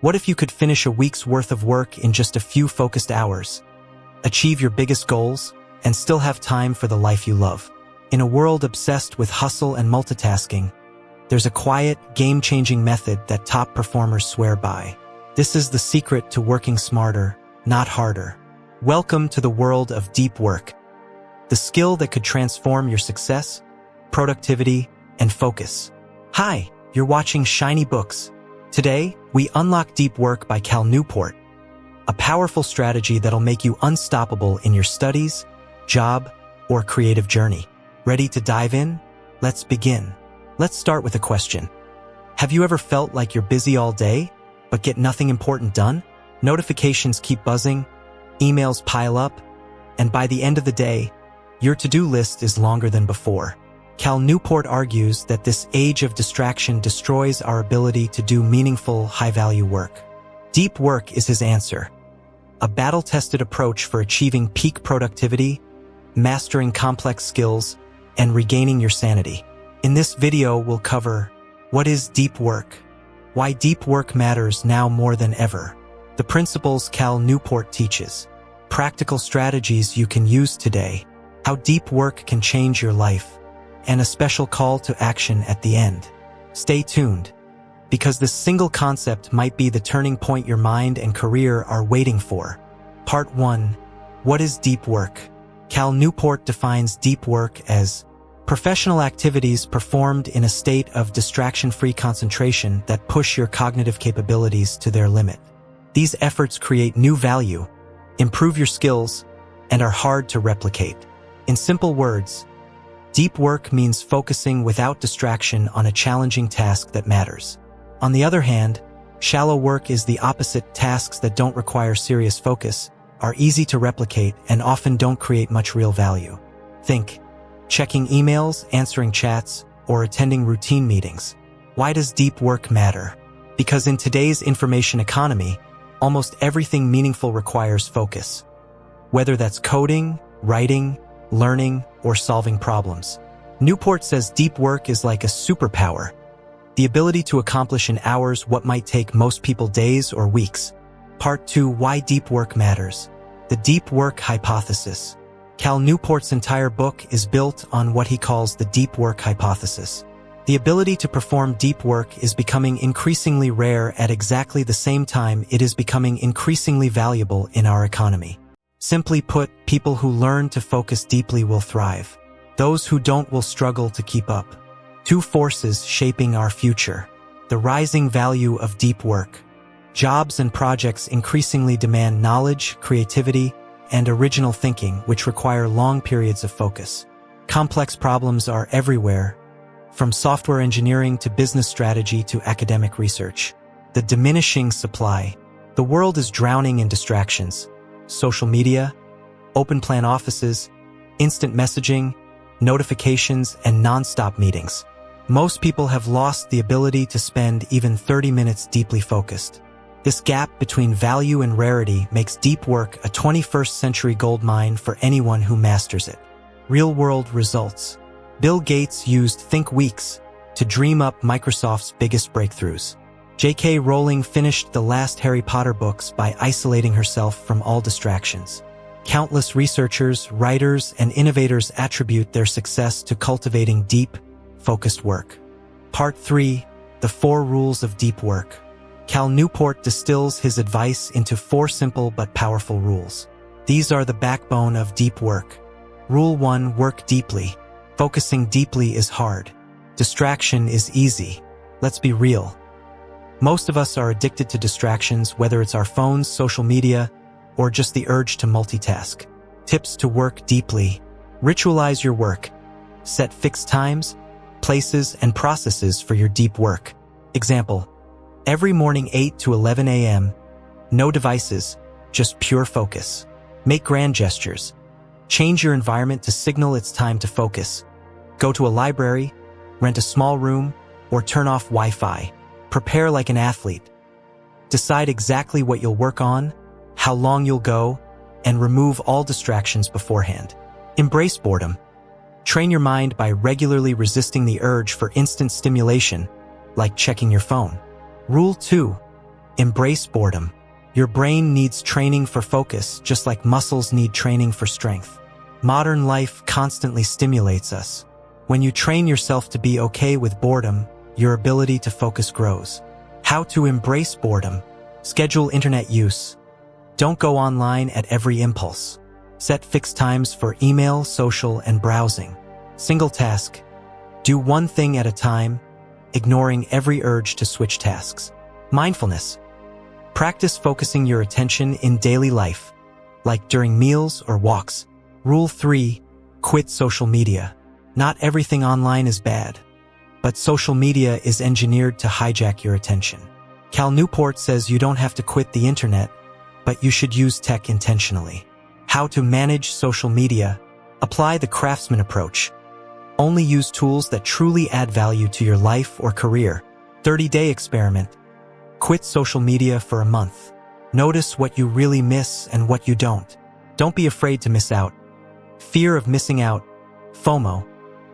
What if you could finish a week's worth of work in just a few focused hours, achieve your biggest goals, and still have time for the life you love? In a world obsessed with hustle and multitasking, there's a quiet, game-changing method that top performers swear by. This is the secret to working smarter, not harder. Welcome to the world of deep work, the skill that could transform your success, productivity, and focus. Hi, you're watching Shiny Books. Today, we unlock deep work by Cal Newport, a powerful strategy that'll make you unstoppable in your studies, job, or creative journey. Ready to dive in? Let's begin. Let's start with a question. Have you ever felt like you're busy all day, but get nothing important done? Notifications keep buzzing, emails pile up, and by the end of the day, your to-do list is longer than before. Cal Newport argues that this age of distraction destroys our ability to do meaningful, high-value work. Deep work is his answer, a battle-tested approach for achieving peak productivity, mastering complex skills, and regaining your sanity. In this video, we'll cover what is deep work, why deep work matters now more than ever, the principles Cal Newport teaches, practical strategies you can use today, how deep work can change your life, and a special call to action at the end. Stay tuned, because this single concept might be the turning point your mind and career are waiting for. Part 1. What is deep work? Cal Newport defines deep work as professional activities performed in a state of distraction-free concentration that push your cognitive capabilities to their limit. These efforts create new value, improve your skills, and are hard to replicate. In simple words, deep work means focusing without distraction on a challenging task that matters. On the other hand, shallow work is the opposite. Tasks that don't require serious focus, are easy to replicate, and often don't create much real value. Think checking emails, answering chats, or attending routine meetings. Why does deep work matter? Because in today's information economy, almost everything meaningful requires focus. Whether that's coding, writing, learning, or solving problems. Newport says deep work is like a superpower, the ability to accomplish in hours what might take most people days or weeks. Part 2. Why deep work matters. The deep work hypothesis. Cal Newport's entire book is built on what he calls the deep work hypothesis. The ability to perform deep work is becoming increasingly rare. At exactly the same time, it is becoming increasingly valuable in our economy. Simply put, people who learn to focus deeply will thrive. Those who don't will struggle to keep up. Two forces shaping our future. The rising value of deep work. Jobs and projects increasingly demand knowledge, creativity, and original thinking, which require long periods of focus. Complex problems are everywhere, from software engineering to business strategy to academic research. The diminishing supply. The world is drowning in distractions. Social media, open-plan offices, instant messaging, notifications, and non-stop meetings. Most people have lost the ability to spend even 30 minutes deeply focused. This gap between value and rarity makes deep work a 21st century goldmine for anyone who masters it. Real-world results. Bill Gates used Think Weeks to dream up Microsoft's biggest breakthroughs. J.K. Rowling finished the last Harry Potter books by isolating herself from all distractions. Countless researchers, writers, and innovators attribute their success to cultivating deep, focused work. Part 3. The 4 Rules of Deep Work. Cal Newport distills his advice into 4 simple but powerful rules. These are the backbone of deep work. Rule 1. Work deeply. Focusing deeply is hard. Distraction is easy. Let's be real. Most of us are addicted to distractions, whether it's our phones, social media, or just the urge to multitask. Tips to work deeply. Ritualize your work. Set fixed times, places, and processes for your deep work. Example: every morning 8 to 11 a.m., no devices, just pure focus. Make grand gestures. Change your environment to signal it's time to focus. Go to a library, rent a small room, or turn off Wi-Fi. Prepare like an athlete. Decide exactly what you'll work on, how long you'll go, and remove all distractions beforehand. Embrace boredom. Train your mind by regularly resisting the urge for instant stimulation, like checking your phone. Rule 2. Embrace boredom. Your brain needs training for focus, just like muscles need training for strength. Modern life constantly stimulates us. When you train yourself to be okay with boredom, your ability to focus grows. How to embrace boredom. Schedule internet use. Don't go online at every impulse. Set fixed times for email, social, and browsing. Single task. Do one thing at a time, ignoring every urge to switch tasks. Mindfulness. Practice focusing your attention in daily life, like during meals or walks. Rule 3. Quit social media. Not everything online is bad, but social media is engineered to hijack your attention. Cal Newport says you don't have to quit the internet, but you should use tech intentionally. How to manage social media. Apply the craftsman approach. Only use tools that truly add value to your life or career. 30-day experiment. Quit social media for a month. Notice what you really miss and what you don't. Don't be afraid to miss out. Fear of missing out, FOMO,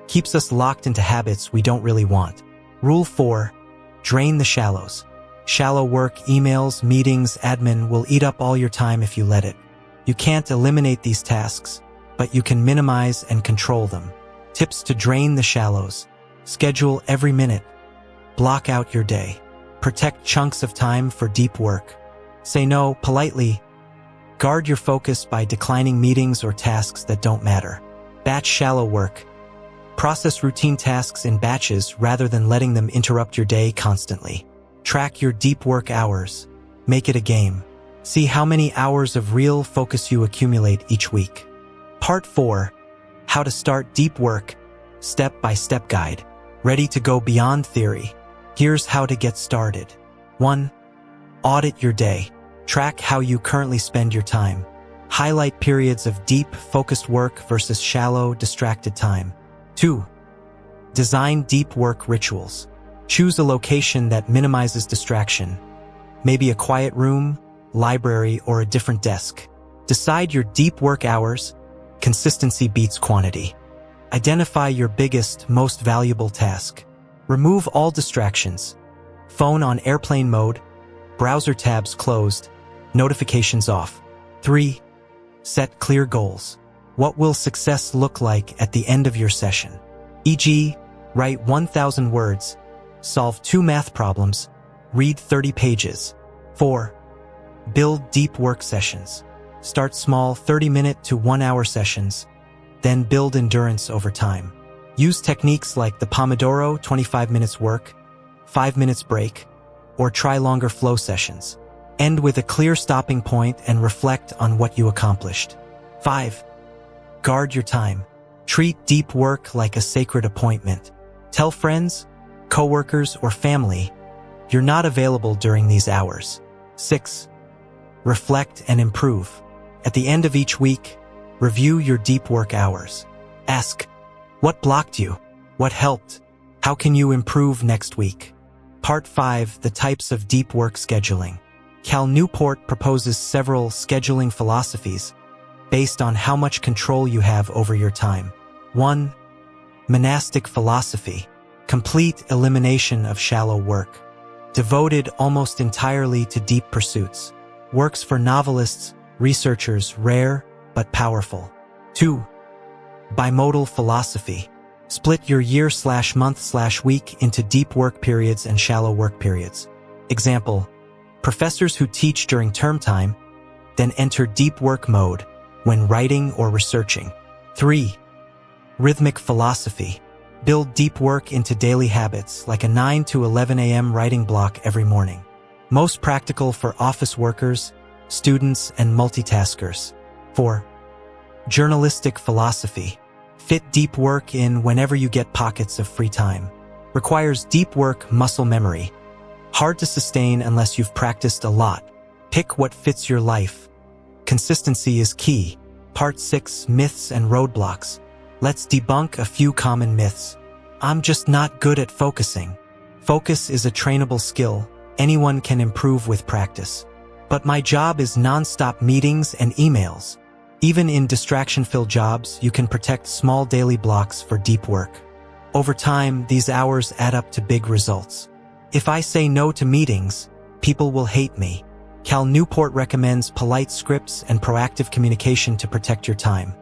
keeps us locked into habits we don't really want. Rule 4. Drain the shallows. Shallow work, emails, meetings, admin will eat up all your time if you let it. You can't eliminate these tasks, but you can minimize and control them. Tips to drain the shallows. Schedule every minute. Block out your day. Protect chunks of time for deep work. Say no politely. Guard your focus by declining meetings or tasks that don't matter. Batch shallow work. Process routine tasks in batches rather than letting them interrupt your day constantly. Track your deep work hours. Make it a game. See how many hours of real focus you accumulate each week. Part 4. How to start deep work. Step-by-step guide. Ready to go beyond theory. Here's how to get started. 1. Audit your day. Track how you currently spend your time. Highlight periods of deep, focused work versus shallow, distracted time. 2. Design deep work rituals. Choose a location that minimizes distraction. Maybe a quiet room, library, or a different desk. Decide your deep work hours. Consistency beats quantity. Identify your biggest, most valuable task. Remove all distractions. Phone on airplane mode, browser tabs closed, notifications off. 3. Set clear goals. What will success look like at the end of your session? E.g., write 1,000 words, solve 2 math problems, read 30 pages. 4. Build deep work sessions. Start small 30-minute to 1-hour sessions, then build endurance over time. Use techniques like the Pomodoro 25 minutes work, 5 minutes break, or try longer flow sessions. End with a clear stopping point and reflect on what you accomplished. 5. Guard your time. Treat deep work like a sacred appointment. Tell friends, coworkers, or family you're not available during these hours. 6. Reflect and improve. At the end of each week, review your deep work hours. Ask, what blocked you? What helped? How can you improve next week? Part 5. The types of deep work scheduling. Cal Newport proposes several scheduling philosophies based on how much control you have over your time. 1. Monastic philosophy. Complete elimination of shallow work. Devoted almost entirely to deep pursuits. Works for novelists, researchers, rare but powerful. 2. Bimodal philosophy. Split your year/month/week into deep work periods and shallow work periods. Example, professors who teach during term time, then enter deep work mode when writing or researching. 3. Rhythmic philosophy. Build deep work into daily habits like a 9 to 11 a.m. writing block every morning. Most practical for office workers, students, and multitaskers. 4. Journalistic philosophy. Fit deep work in whenever you get pockets of free time. Requires deep work muscle memory. Hard to sustain unless you've practiced a lot. Pick what fits your life. Consistency is key. Part 6. Myths and roadblocks. Let's debunk a few common myths. I'm just not good at focusing. Focus is a trainable skill. Anyone can improve with practice. But my job is non-stop meetings and emails. Even in distraction-filled jobs, you can protect small daily blocks for deep work. Over time, these hours add up to big results. If I say no to meetings, People will hate me. Cal Newport recommends polite scripts and proactive communication to protect your time.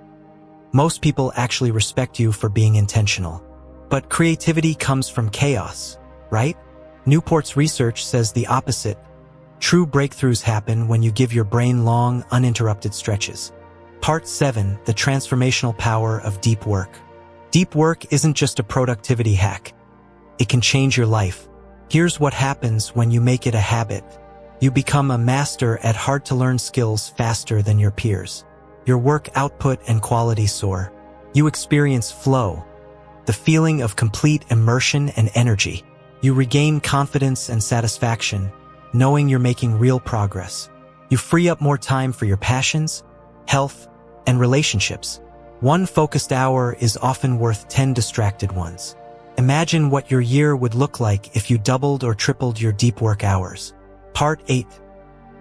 Most people actually respect you for being intentional. But creativity comes from chaos, right? Newport's research says the opposite. True breakthroughs happen when you give your brain long, uninterrupted stretches. Part 7, the transformational power of deep work. Deep work isn't just a productivity hack. It can change your life. Here's what happens when you make it a habit. You become a master at hard-to-learn skills faster than your peers. Your work output and quality soar. You experience flow, the feeling of complete immersion and energy. You regain confidence and satisfaction, knowing you're making real progress. You free up more time for your passions, health, and relationships. One focused hour is often worth 10 distracted ones. Imagine what your year would look like if you doubled or tripled your deep work hours. Part 8.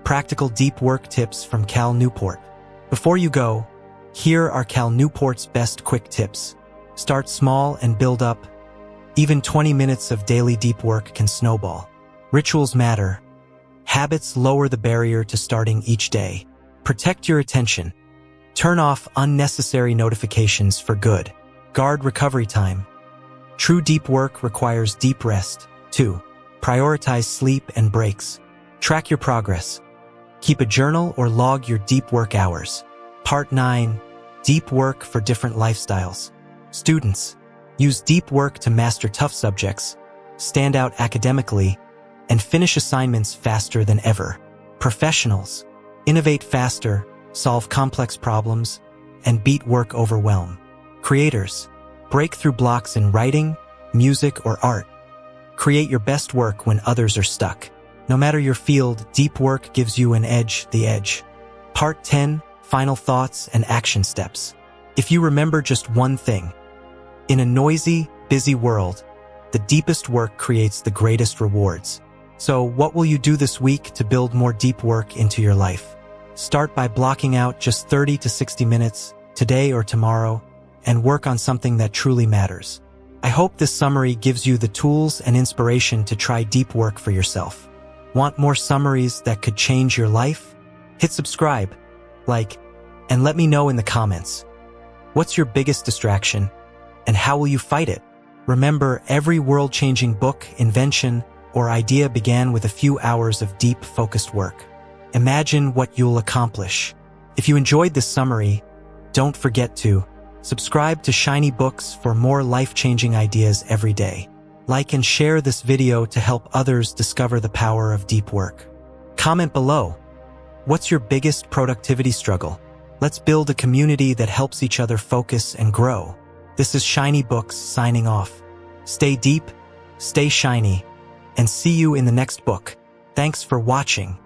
Practical deep work tips from Cal Newport. Before you go, here are Cal Newport's best quick tips. Start small and build up. Even 20 minutes of daily deep work can snowball. Rituals matter. Habits lower the barrier to starting each day. Protect your attention. Turn off unnecessary notifications for good. Guard recovery time. True deep work requires deep rest. 2. Prioritize sleep and breaks. Track your progress. Keep a journal or log your deep work hours. Part 9. Deep work for different lifestyles. Students, use deep work to master tough subjects, stand out academically, and finish assignments faster than ever. Professionals, innovate faster, solve complex problems, and beat work overwhelm. Creators, break through blocks in writing, music, or art. Create your best work when others are stuck. No matter your field, deep work gives you an edge, the edge. Part 10, final thoughts and action steps. If you remember just one thing, in a noisy, busy world, the deepest work creates the greatest rewards. So what will you do this week to build more deep work into your life? Start by blocking out just 30 to 60 minutes, today or tomorrow, and work on something that truly matters. I hope this summary gives you the tools and inspiration to try deep work for yourself. Want more summaries that could change your life? Hit subscribe, like, and let me know in the comments. What's your biggest distraction, and how will you fight it? Remember, every world-changing book, invention, or idea began with a few hours of deep, focused work. Imagine what you'll accomplish. If you enjoyed this summary, don't forget to subscribe to Shiny Books for more life-changing ideas every day. Like and share this video to help others discover the power of deep work. Comment below. What's your biggest productivity struggle? Let's build a community that helps each other focus and grow. This is Shiny Books signing off. Stay deep, stay shiny, and see you in the next book. Thanks for watching.